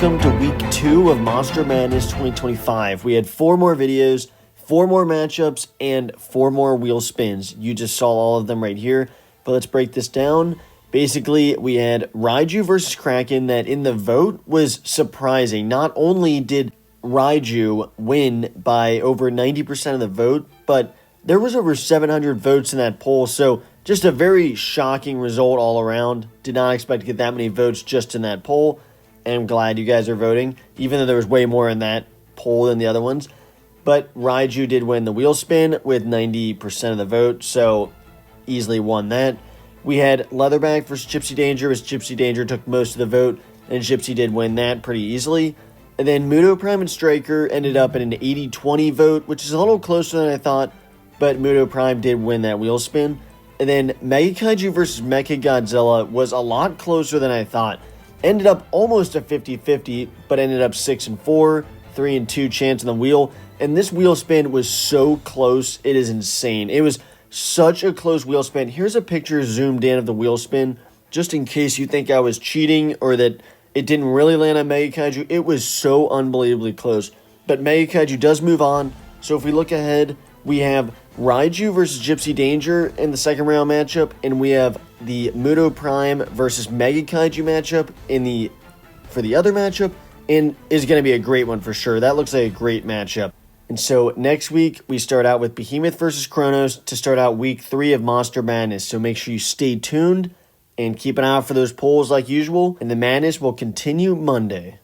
welcome to week 2 of Monster Madness 2025. We had 4 more videos, 4 more matchups, and 4 more wheel spins. You just saw all of them right here, but let's break this down. Basically, we had Raiju versus Kraken that in the vote was surprising. Not only did Raiju win by over 90% of the vote, but there was over 700 votes in that poll, so just a very shocking result all around. Did not expect to get that many votes just in that poll, and I'm glad you guys are voting, even though there was way more in that poll than the other ones. But Raiju did win the wheel spin with 90% of the vote, so easily won that. We had Leatherback versus Gypsy Danger, as Gypsy Danger took most of the vote, and Gypsy did win that pretty easily. And then Muto Prime and Striker ended up in an 80-20 vote, which is a little closer than I thought, but Muto Prime did win that wheel spin. And then Mega Kaiju versus Mecha Godzilla was a lot closer than I thought. Ended up almost a 50-50, but ended up 6-4, 3-2 chance on the wheel. And this wheel spin was so close, it is insane. It was such a close wheel spin. Here's a picture zoomed in of the wheel spin, just in case you think I was cheating or that it didn't really land on Mega Kaiju. It was so unbelievably close. But Mega Kaiju does move on. So if we look ahead, we have Raiju versus Gypsy Danger in the second round matchup, and we have the Muto Prime versus Mega Kaiju matchup for the other matchup, and is going to be a great one for sure. That looks like a great matchup. And so next week, we start out with Behemoth versus Kronos to start out week 3 of Monster Madness. So make sure you stay tuned and keep an eye out for those polls like usual, and the madness will continue Monday.